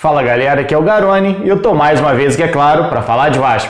Fala galera, aqui é o Garoni e eu tô mais uma vez, que é claro, para falar de Vasco.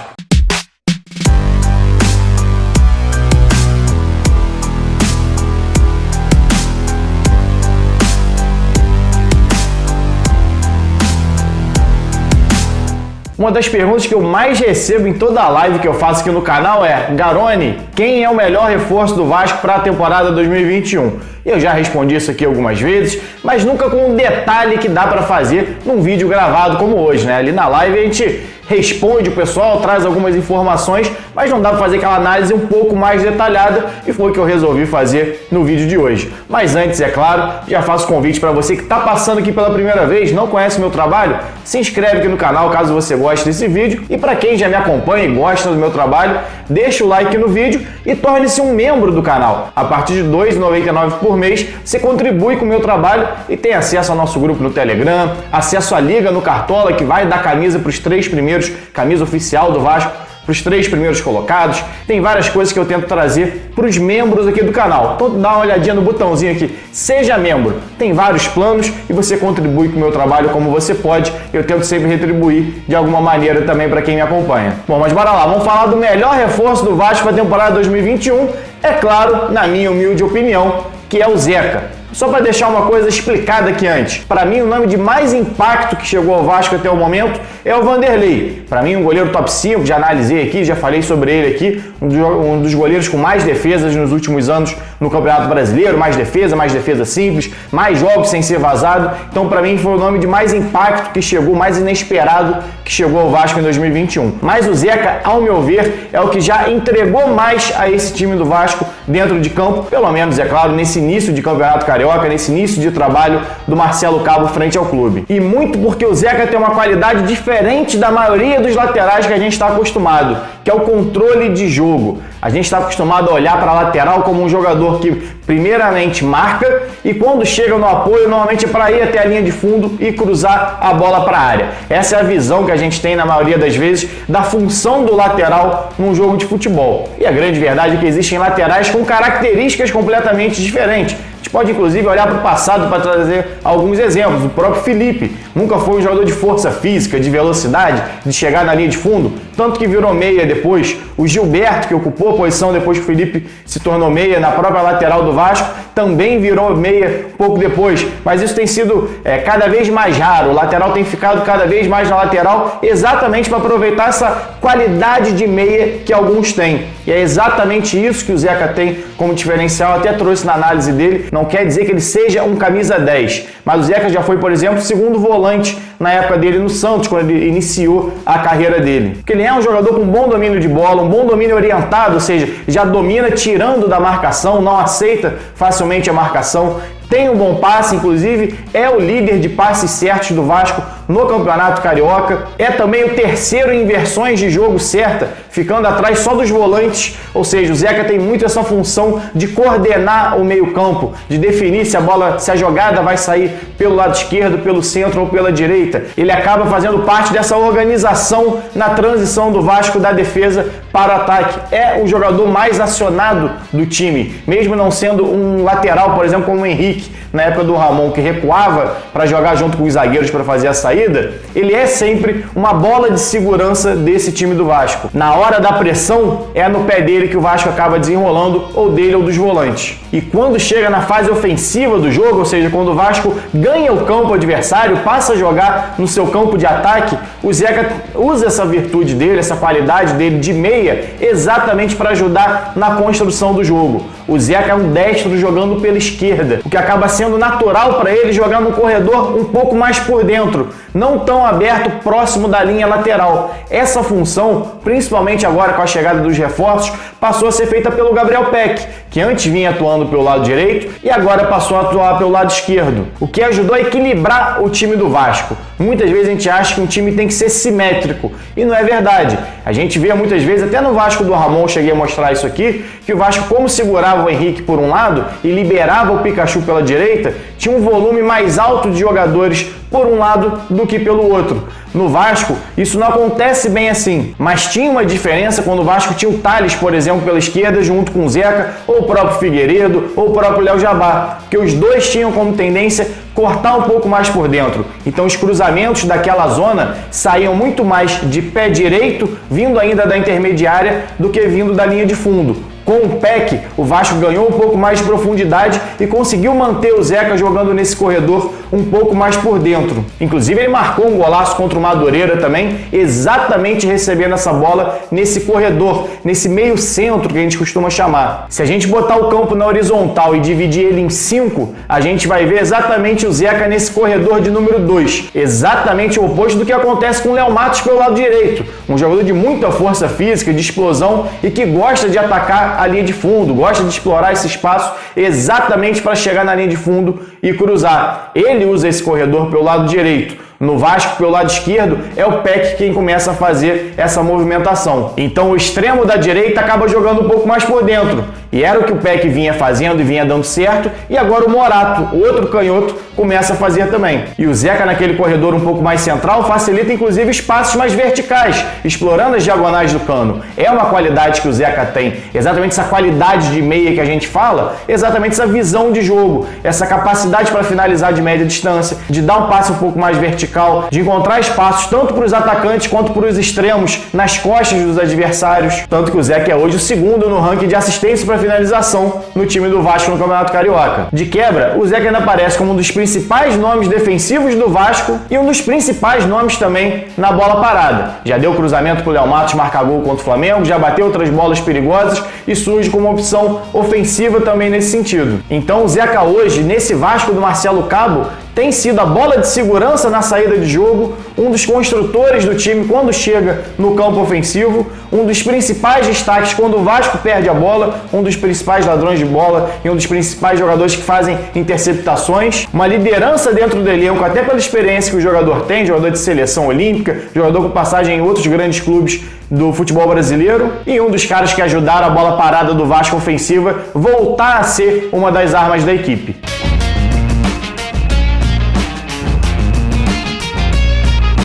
Uma das perguntas que eu mais recebo em toda a live que eu faço aqui no canal é: Garoni, quem é o melhor reforço do Vasco para a temporada 2021? Eu já respondi isso aqui algumas vezes, mas nunca com um detalhe que dá para fazer num vídeo gravado como hoje, né? Ali na live a gente responde o pessoal, traz algumas informações, mas não dá para fazer aquela análise um pouco mais detalhada e foi o que eu resolvi fazer no vídeo de hoje. Mas antes, é claro, já faço convite para você que está passando aqui pela primeira vez, não conhece meu trabalho, se inscreve aqui no canal caso você goste desse vídeo, e para quem já me acompanha e gosta do meu trabalho, deixa o like no vídeo e torne-se um membro do canal. A partir de R$ 2,99 por mês, você contribui com o meu trabalho e tem acesso ao nosso grupo no Telegram, acesso à Liga no Cartola, que vai dar camisa para os 3 primeiros, camisa oficial do Vasco, para os 3 primeiros colocados. Tem várias coisas que eu tento trazer para os membros aqui do canal. Então dá uma olhadinha no botãozinho aqui, seja membro. Tem vários planos e você contribui com o meu trabalho como você pode. Eu tento sempre retribuir de alguma maneira também para quem me acompanha. Bom, mas bora lá, vamos falar do melhor reforço do Vasco para a temporada 2021. É claro, na minha humilde opinião, que é o Zeca. Só para deixar uma coisa explicada aqui antes. Para mim, o nome de mais impacto que chegou ao Vasco até o momento é o Vanderlei. Para mim, um goleiro top 5, já analisei aqui, já falei sobre ele aqui, um dos goleiros com mais defesas nos últimos anos no Campeonato Brasileiro, mais defesa simples, mais jogos sem ser vazado. Então, para mim, foi o nome de mais impacto que chegou, mais inesperado que chegou ao Vasco em 2021. Mas o Zeca, ao meu ver, é o que já entregou mais a esse time do Vasco dentro de campo, pelo menos, é claro, nesse início de Campeonato Carioca, nesse início de trabalho do Marcelo Cabo frente ao clube. E muito porque o Zeca tem uma qualidade diferente da maioria dos laterais que a gente está acostumado, que é o controle de jogo. A gente está acostumado a olhar para a lateral como um jogador que primeiramente marca e quando chega no apoio, normalmente é para ir até a linha de fundo e cruzar a bola para a área. Essa é a visão que a gente tem na maioria das vezes da função do lateral num jogo de futebol. E a grande verdade é que existem laterais com características completamente diferentes. A gente pode inclusive olhar para o passado para trazer alguns exemplos. O próprio Felipe nunca foi um jogador de força física, de velocidade, de chegar na linha de fundo, tanto que virou meia depois. O Gilberto, que ocupou a posição depois que o Felipe se tornou meia na própria lateral do Vasco, também virou meia pouco depois. Mas isso tem sido cada vez mais raro. O lateral tem ficado cada vez mais na lateral exatamente para aproveitar essa qualidade de meia que alguns têm. E é exatamente isso que o Zeca tem como diferencial. Até trouxe na análise dele. Não quer dizer que ele seja um camisa 10, mas o Zeca já foi, por exemplo, segundo volante na época dele no Santos, quando ele iniciou a carreira dele. Porque ele é um jogador com bom domínio de bola, um bom domínio orientado, ou seja, já domina tirando da marcação, não aceita facilmente a marcação. Tem um bom passe, inclusive é o líder de passes certos do Vasco no Campeonato Carioca. É também o terceiro em inversões de jogo certa, ficando atrás só dos volantes. Ou seja, o Zeca tem muito essa função de coordenar o meio-campo, de definir se a jogada vai sair pelo lado esquerdo, pelo centro ou pela direita. Ele acaba fazendo parte dessa organização na transição do Vasco da defesa para o ataque. É o jogador mais acionado do time, mesmo não sendo um lateral, por exemplo, como o Henrique, na época do Ramon, que recuava para jogar junto com os zagueiros para fazer a saída. Ele é sempre uma bola de segurança desse time do Vasco. Na hora da pressão, é no pé dele que o Vasco acaba desenrolando, ou dele ou dos volantes. E quando chega na fase ofensiva do jogo, ou seja, quando o Vasco ganha o campo adversário, passa a jogar no seu campo de ataque, o Zeca usa essa virtude dele, essa qualidade dele de meia, exatamente para ajudar na construção do jogo. O Zeca é um destro jogando pela esquerda, o que acaba sendo natural para ele jogar no corredor um pouco mais por dentro, não tão aberto próximo da linha lateral. Essa função, principalmente agora com a chegada dos reforços, passou a ser feita pelo Gabriel Peck, que antes vinha atuando pelo lado direito e agora passou a atuar pelo lado esquerdo, o que ajudou a equilibrar o time do Vasco. Muitas vezes a gente acha que um time tem que ser simétrico e não é verdade. A gente vê muitas vezes, até no Vasco do Ramon, cheguei a mostrar isso aqui, que o Vasco, como segurava o Henrique por um lado e liberava o Pikachu pela direita, direita tinha um volume mais alto de jogadores por um lado do que pelo outro. No Vasco, isso não acontece bem assim, mas tinha uma diferença quando o Vasco tinha o Thales, por exemplo, pela esquerda, junto com o Zeca, ou o próprio Figueiredo, ou o próprio Léo Jabá, porque os dois tinham como tendência cortar um pouco mais por dentro. Então os cruzamentos daquela zona saíam muito mais de pé direito, vindo ainda da intermediária, do que vindo da linha de fundo. Com o Peck, o Vasco ganhou um pouco mais de profundidade e conseguiu manter o Zeca jogando nesse corredor um pouco mais por dentro. Inclusive, ele marcou um golaço contra o Madureira também, exatamente recebendo essa bola nesse corredor, nesse meio centro que a gente costuma chamar. Se a gente botar o campo na horizontal e dividir ele em 5, a gente vai ver exatamente o Zeca nesse corredor de número 2. Exatamente o oposto do que acontece com o Léo Matos pelo lado direito. Um jogador de muita força física, de explosão e que gosta de atacar a linha de fundo, gosta de explorar esse espaço exatamente para chegar na linha de fundo e cruzar. Ele usa esse corredor pelo lado direito. No Vasco, pelo lado esquerdo, é o Peck quem começa a fazer essa movimentação. Então o extremo da direita acaba jogando um pouco mais por dentro. E era o que o Peck vinha fazendo e vinha dando certo. E agora o Morato, outro canhoto, começa a fazer também. E o Zeca naquele corredor um pouco mais central facilita inclusive espaços mais verticais, explorando as diagonais do cano. É uma qualidade que o Zeca tem. Exatamente essa qualidade de meia que a gente fala, exatamente essa visão de jogo, essa capacidade para finalizar de média distância, de dar um passe um pouco mais vertical, de encontrar espaços tanto para os atacantes quanto para os extremos nas costas dos adversários. Tanto que o Zeca é hoje o segundo no ranking de assistência para finalização no time do Vasco no Campeonato Carioca. De quebra, o Zeca ainda aparece como um dos principais nomes defensivos do Vasco e um dos principais nomes também na bola parada. Já deu cruzamento para o Léo Matos marcar gol contra o Flamengo, já bateu outras bolas perigosas e surge como uma opção ofensiva também nesse sentido. Então o Zeca hoje, nesse Vasco do Marcelo Cabo, tem sido a bola de segurança na saída de jogo, um dos construtores do time quando chega no campo ofensivo, um dos principais destaques quando o Vasco perde a bola, um dos principais ladrões de bola e um dos principais jogadores que fazem interceptações, uma liderança dentro do elenco, até pela experiência que o jogador tem, jogador de seleção olímpica, jogador com passagem em outros grandes clubes do futebol brasileiro e um dos caras que ajudaram a bola parada do Vasco ofensiva voltar a ser uma das armas da equipe.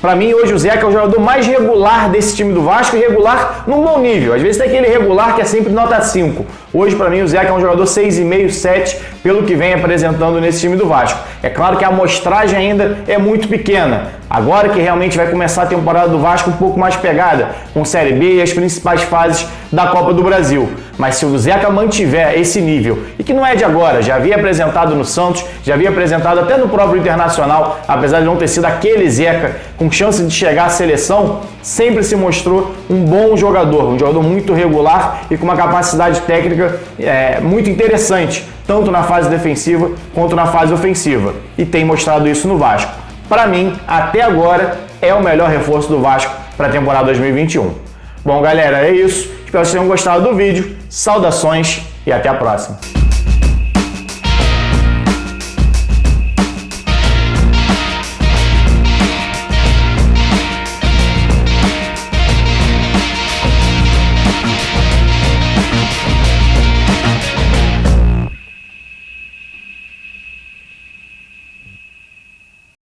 Para mim, hoje o Zeca é o jogador mais regular desse time do Vasco e regular num bom nível. Às vezes tem aquele regular que é sempre nota 5. Hoje, para mim, o Zeca é um jogador 6,5, 7, pelo que vem apresentando nesse time do Vasco. É claro que a amostragem ainda é muito pequena. Agora que realmente vai começar a temporada do Vasco um pouco mais pegada, com Série B e as principais fases da Copa do Brasil. Mas se o Zeca mantiver esse nível, e que não é de agora, já havia apresentado no Santos, já havia apresentado até no próprio Internacional, apesar de não ter sido aquele Zeca com chance de chegar à seleção, sempre se mostrou um bom jogador, um jogador muito regular e com uma capacidade técnica muito interessante, tanto na fase defensiva quanto na fase ofensiva. E tem mostrado isso no Vasco. Para mim, até agora, é o melhor reforço do Vasco para a temporada 2021. Bom, galera, é isso. Espero que vocês tenham gostado do vídeo. Saudações e até a próxima.